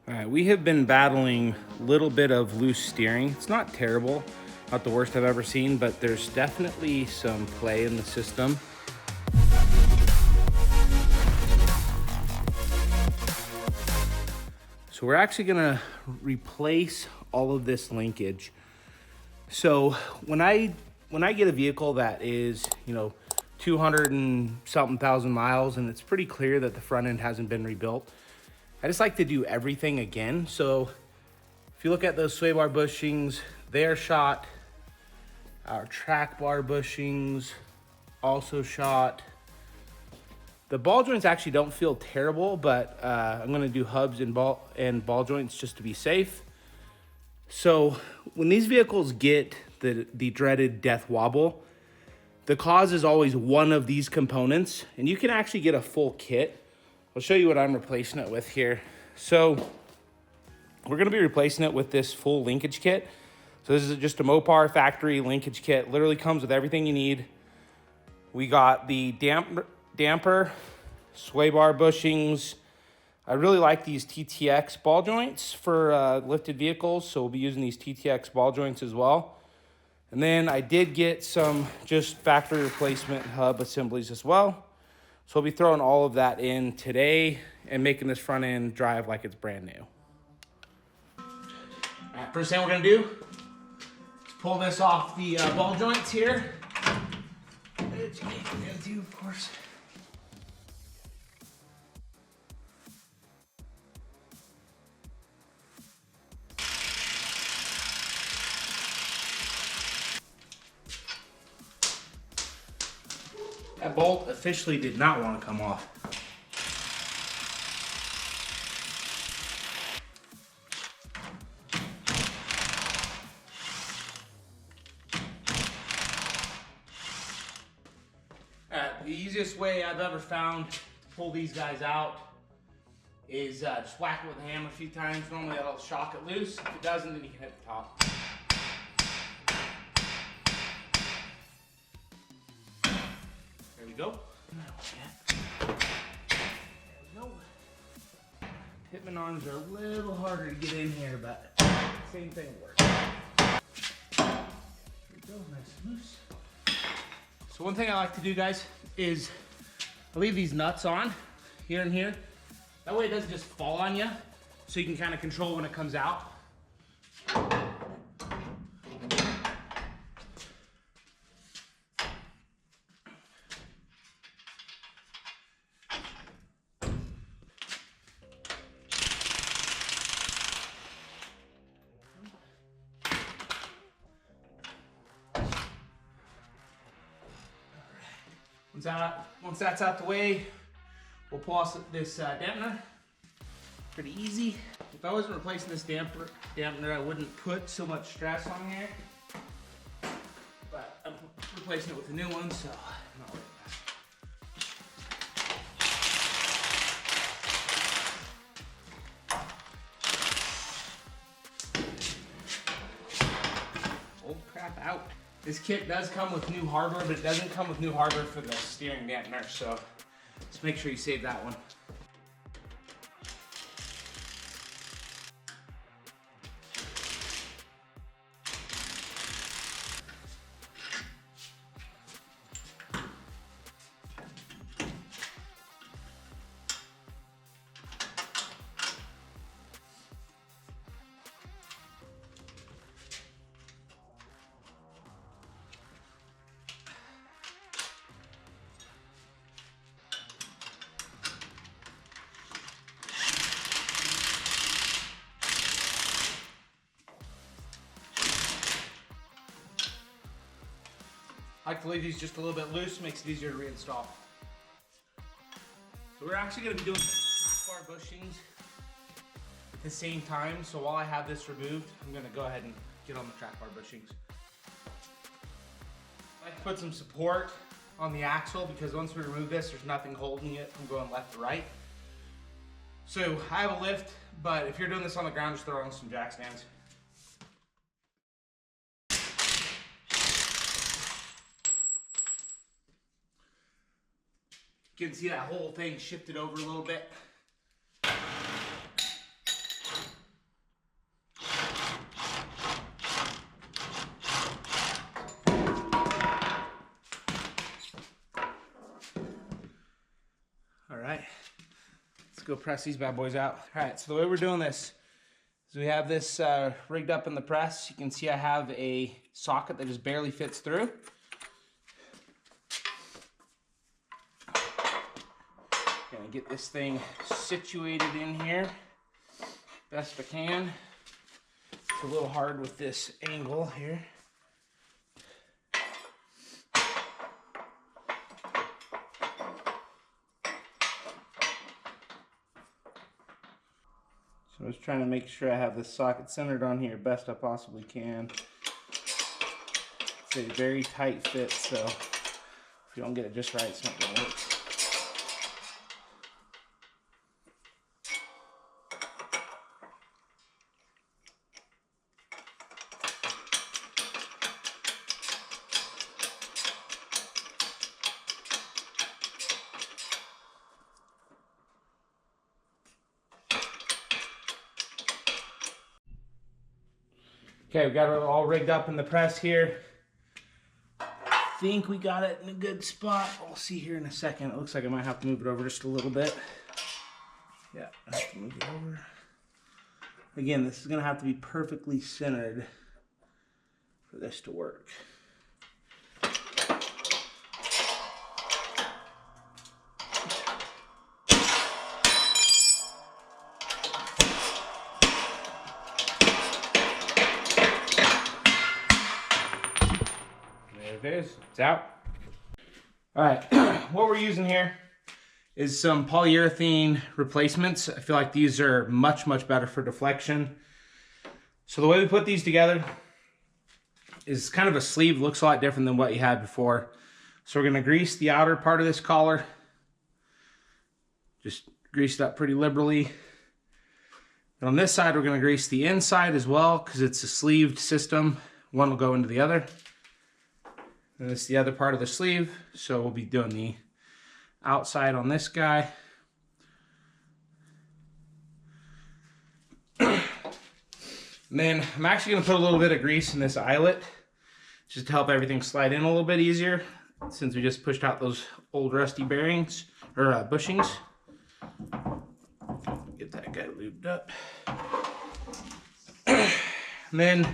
All right, we have been battling a little bit of loose steering. It's not terrible, not the worst I've ever seen, but there's definitely some play in the system. So we're actually gonna replace all of this linkage. So when I get a vehicle that is, 200 and something thousand miles and it's pretty clear that the front end hasn't been rebuilt, I just like to do everything again. So if you look at those sway bar bushings, they are shot. Our track bar bushings also shot. The ball joints actually don't feel terrible, but I'm gonna do hubs and ball joints just to be safe. So when these vehicles get the dreaded death wobble, the cause is always one of these components, and you can actually get a full kit. I'll show you what I'm replacing it with here. So we're gonna be replacing it with this full linkage kit. So this is just a Mopar factory linkage kit. Literally comes with everything you need. We got the damper, sway bar bushings. I really like these TTX ball joints for lifted vehicles, so we'll be using these TTX ball joints as well. And then I did get some just factory replacement hub assemblies as well. So I'll be throwing all of that in today and making this front end drive like it's brand new. All right, first thing we're gonna do is pull this off the ball joints here. Which you can do, of course. That bolt officially did not want to come off. The easiest way I've ever found to pull these guys out is just whack it with a hammer a few times. Normally that'll shock it loose. If it doesn't, then you can hit the top. There we go. There we go. Pitman arms are a little harder to get in here, but same thing works. There we go, nice and loose. So one thing I like to do, guys, is I leave these nuts on here and here. That way it doesn't just fall on you, so you can kind of control when it comes out. Once that's out the way, we'll pull off this dampener. Pretty easy. If I wasn't replacing this dampener, I wouldn't put so much stress on here. But I'm replacing it with a new one, so I'm not worried about it. Old crap out. This kit does come with new hardware, but it doesn't come with new hardware for the steering dampener, so just make sure you save that one. I like to leave these just a little bit loose, makes it easier to reinstall. So we're actually going to be doing track bar bushings at the same time. So while I have this removed, I'm going to go ahead and get on the track bar bushings. I like to put some support on the axle because once we remove this, there's nothing holding it from going left to right. So I have a lift, but if you're doing this on the ground, just throw on some jack stands. You can see that whole thing shifted over a little bit. let's go press these bad boys out. All right, so the way we're doing this is we have this rigged up in the press. You can see I have a socket that just barely fits through. Gonna get this thing situated in here best I can. It's a little hard with this angle here. So I was trying to make sure I have the socket centered on here best I possibly can. It's a very tight fit, so if you don't get it just right, it's not gonna work. Okay, we got it all rigged up in the press here. I think we got it in a good spot. We'll see here in a second. It looks like I might have to move it over just a little bit. Yeah, I have to move it over. Again, this is gonna have to be perfectly centered for this to work. There it is, it's out. All right, what we're using here is some polyurethane replacements. I feel like these are much, much better for deflection. So the way we put these together is kind of a sleeve, looks a lot different than what you had before. So we're gonna grease the outer part of this collar. Just grease it up pretty liberally. And on this side, we're gonna grease the inside as well because it's a sleeved system. One will go into the other. And this is the other part of the sleeve, so we'll be doing the outside on this guy. And then I'm actually going to put a little bit of grease in this eyelet just to help everything slide in a little bit easier since we just pushed out those old rusty bearings or bushings. Get that guy lubed up. And then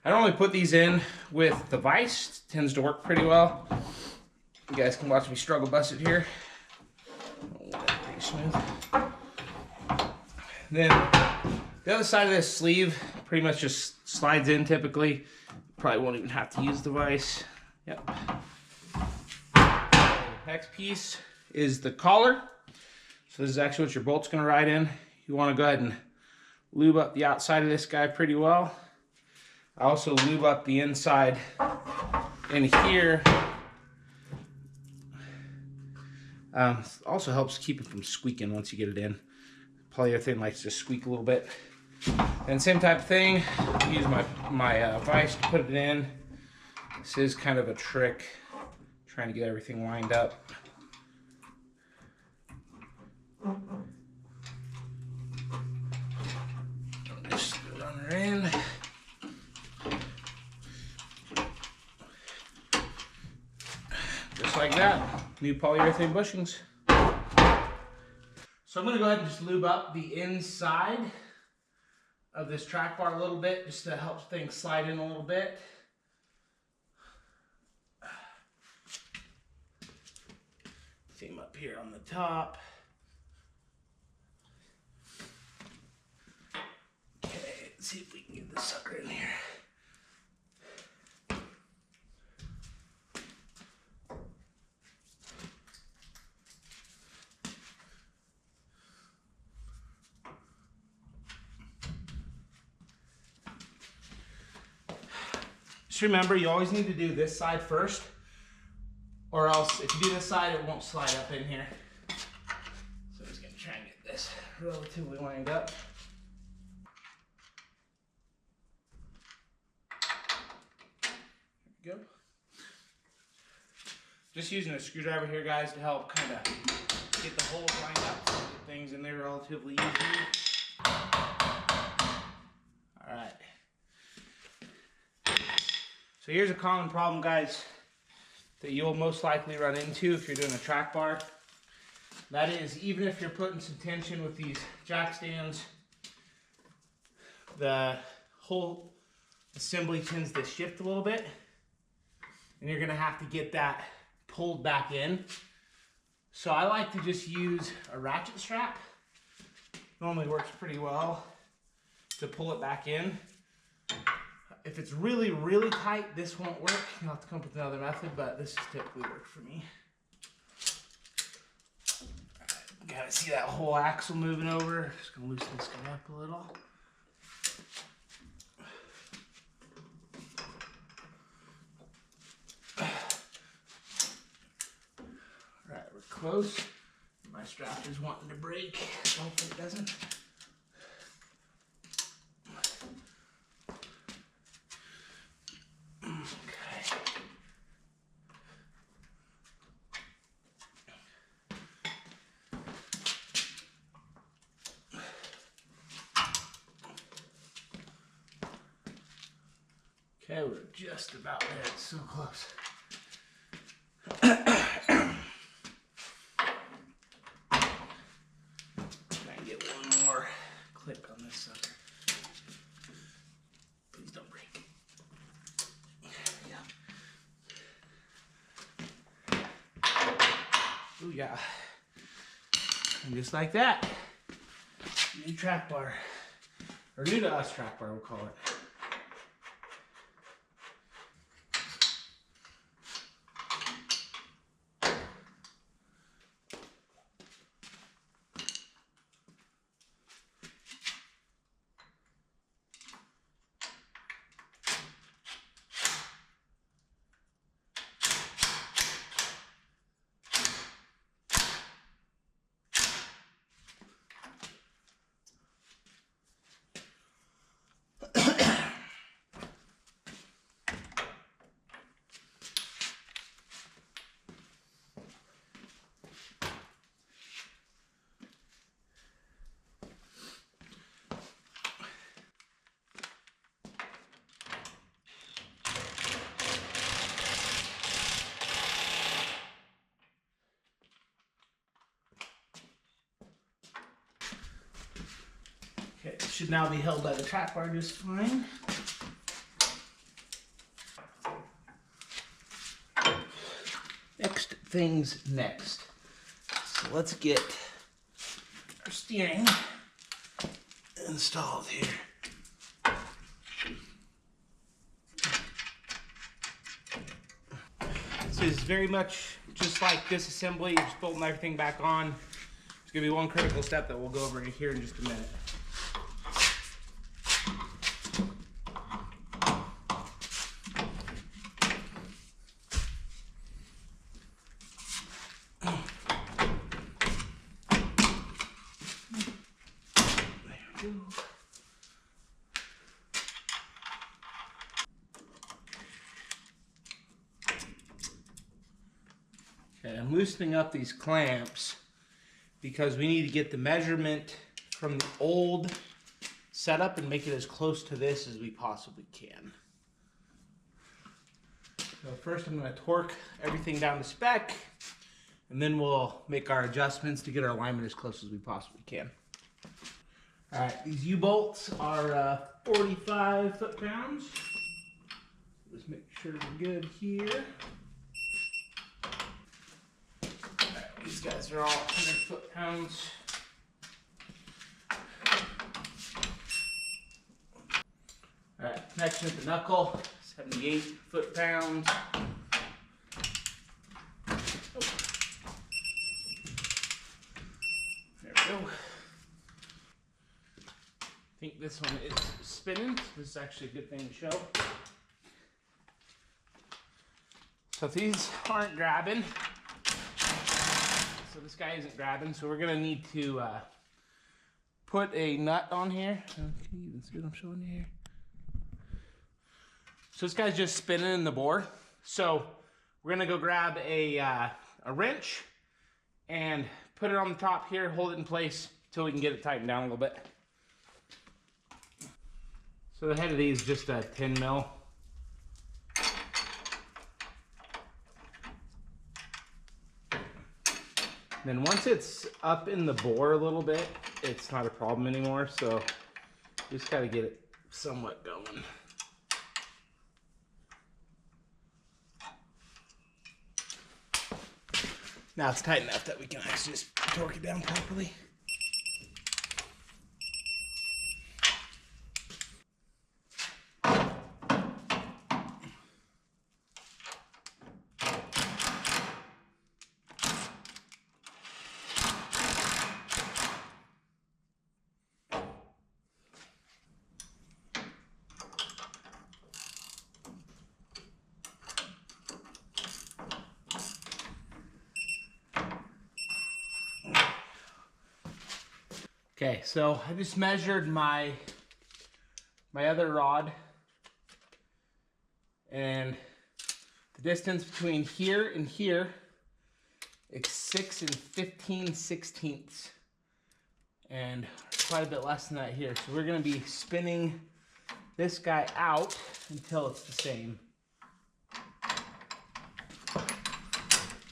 I normally put these in with the vise. It tends to work pretty well. You guys can watch me struggle bust it here. Pretty smooth. Then the other side of this sleeve pretty much just slides in typically. Probably won't even have to use the vise. Yep. Next piece is the collar. So this is actually what your bolt's gonna ride in. You wanna go ahead and lube up the outside of this guy pretty well. I also lube up the inside in here. Also helps keep it from squeaking once you get it in. Polyurethane likes to squeak a little bit. And same type of thing, use my vise to put it in. This is kind of a trick, trying to get everything lined up. Just run her in. Just like that, new polyurethane bushings. So I'm gonna go ahead and just lube up the inside of this track bar a little bit just to help things slide in a little bit. Same up here on the top. Okay, let's see if we can get this sucker in here. Just remember, you always need to do this side first, or else if you do this side, it won't slide up in here. So I'm just gonna try and get this relatively lined up. There we go. Just using a screwdriver here, guys, to help kind of get the holes lined up, so get things in there relatively easy. All right. So here's a common problem, guys, that you'll most likely run into if you're doing a track bar. That is, even if you're putting some tension with these jack stands, the whole assembly tends to shift a little bit, and you're gonna have to get that pulled back in. So I like to just use a ratchet strap. Normally works pretty well to pull it back in. If it's really, really tight, this won't work. You'll have to come up with another method, but this has typically worked for me. Gotta see that whole axle moving over. Just gonna loosen this guy up a little. Alright, we're close. My strap is wanting to break. Hopefully it doesn't. Okay, we're just about there. It's so close. Try and get one more click on this sucker. Please don't break. Yeah. Ooh, yeah. And just like that, new track bar. Or new to us track bar, we'll call it. Okay, it should now be held by the track bar just fine. Next things next. So let's get our steering installed here. This is very much just like disassembly. You're just bolting everything back on. There's gonna be one critical step that we'll go over here in just a minute. Okay, I'm loosening up these clamps because we need to get the measurement from the old setup and make it as close to this as we possibly can. So first I'm going to torque everything down to spec, and then we'll make our adjustments to get our alignment as close as we possibly can. Alright, these U-bolts are 45 foot-pounds. Let's make sure we're good here. Alright, these guys are all 100 foot-pounds. Alright, connection at the knuckle, 78 foot-pounds. Oh. There we go. I think this one is spinning. This is actually a good thing to show. So if these aren't grabbing, so this guy isn't grabbing, so we're gonna need to put a nut on here. Can you even see what I'm showing you here? So this guy's just spinning in the bore. So we're gonna go grab a wrench and put it on the top here, hold it in place until we can get it tightened down a little bit. So the head of these is just a 10 mil. Then once it's up in the bore a little bit, it's not a problem anymore. So you just got to get it somewhat going. Now it's tight enough that we can actually just torque it down properly. Okay, so I just measured my other rod, and the distance between here and here is 6 15/16, and quite a bit less than that here. So we're going to be spinning this guy out until it's the same.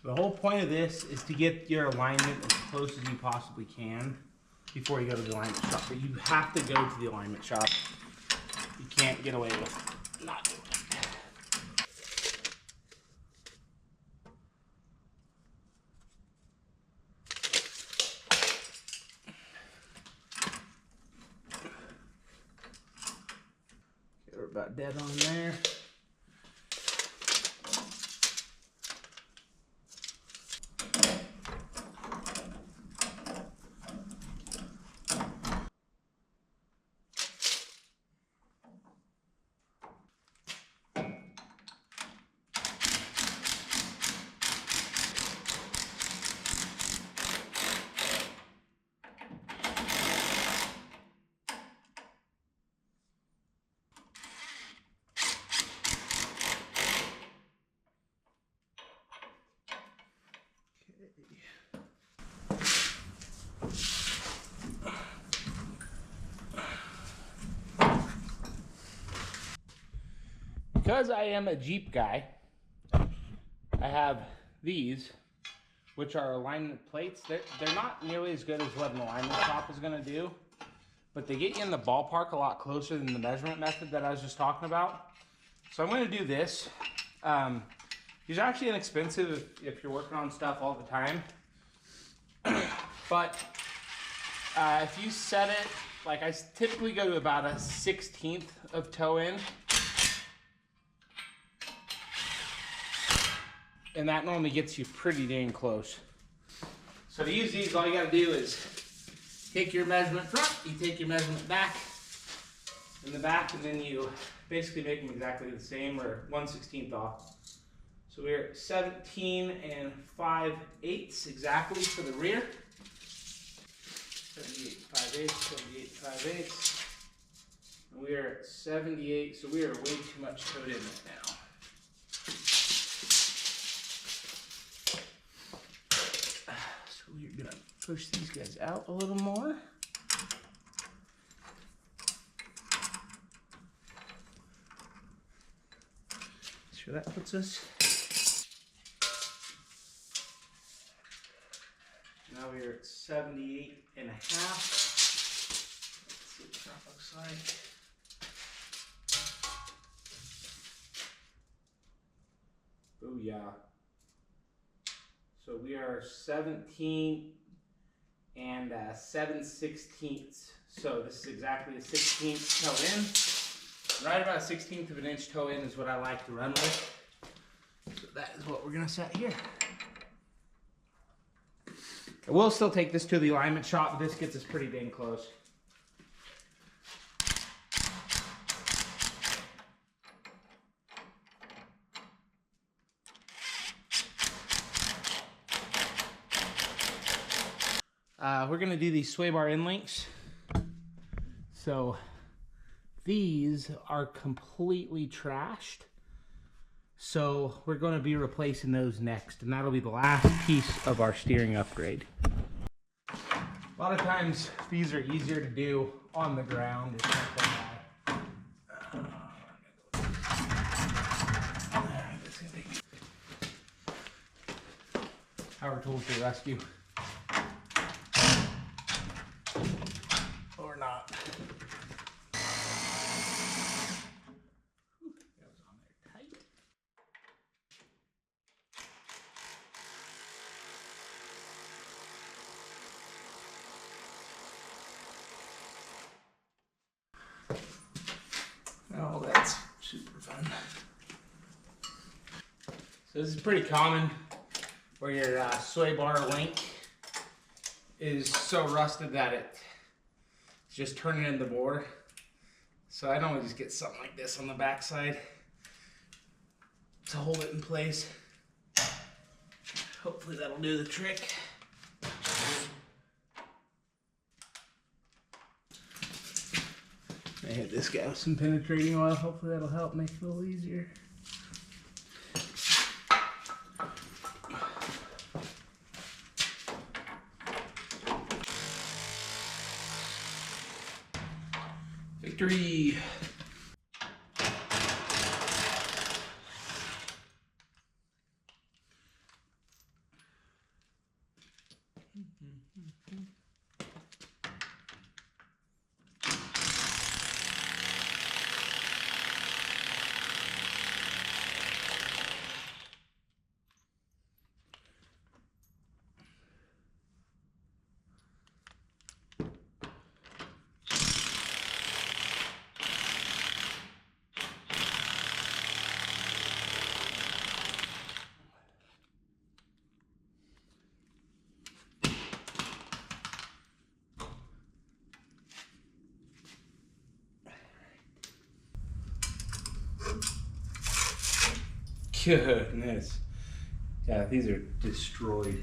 The whole point of this is to get your alignment as close as you possibly can before you go to the alignment shop. But you have to go to the alignment shop. You can't get away with not doing it. Okay, we're about dead on there. Because I am a Jeep guy, I have these, which are alignment plates. They're not nearly as good as what an alignment shop is going to do, but they get you in the ballpark a lot closer than the measurement method that I was just talking about. So I'm going to do this. These are actually inexpensive if you're working on stuff all the time. But if you set it, like I typically go to about a 1/16 of toe in. And that normally gets you pretty dang close. So to use these, all you gotta do is take your measurement front, you take your measurement back in the back, and then you basically make them exactly the same, or 1/16 off. So we're at 17 5/8 exactly for the rear. 78 5/8, 78 5/8. And we are at 78, so we are way too much towed in right now. We're gonna push these guys out a little more. Sure that puts us. Now we're at 78 and a half. Let's see what that looks like. Booyah. So we are 17 7/16. So this is exactly a 1/16 toe in. Right about a 1/16 of an inch toe in is what I like to run with. So that is what we're gonna set here. I will still take this to the alignment shop, but this gets us pretty dang close. We're gonna do these sway bar end links. So these are completely trashed. So we're gonna be replacing those next, and that'll be the last piece of our steering upgrade. A lot of times these are easier to do on the ground. It's not that bad. Power tools to the rescue. Oh, that's super fun. So this is pretty common where your sway bar link is so rusted that it's just turning in the bore. So I normally just get something like this on the backside to hold it in place. Hopefully that'll do the trick. I hit this guy with some penetrating oil. Hopefully that'll help make it a little easier. Victory! Goodness. Yeah, these are destroyed.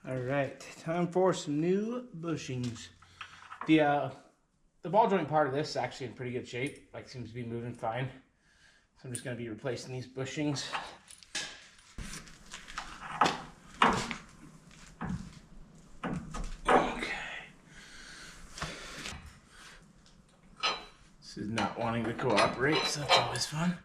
All right, time for some new bushings. The ball joint part of this is actually in pretty good shape. Like, seems to be moving fine. So I'm just gonna be replacing these bushings. Okay. This is not wanting to cooperate, so that's always fun.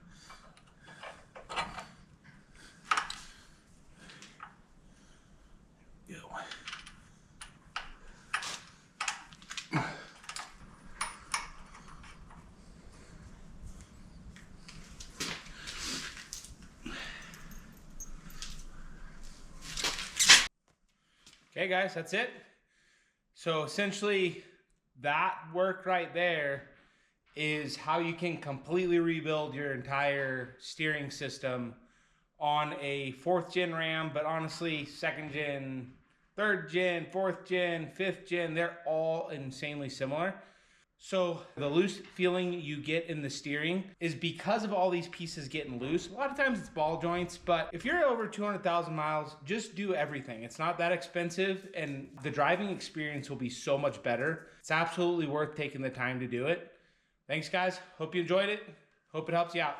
Okay guys, that's it. So essentially that work right there is how you can completely rebuild your entire steering system on a 4th gen Ram, but honestly 2nd gen, 3rd gen, 4th gen, 5th gen, they're all insanely similar. So the loose feeling you get in the steering is because of all these pieces getting loose. A lot of times it's ball joints, but if you're over 200,000 miles, just do everything. It's not that expensive and the driving experience will be so much better. It's absolutely worth taking the time to do it. Thanks guys, hope you enjoyed it. Hope it helps you out.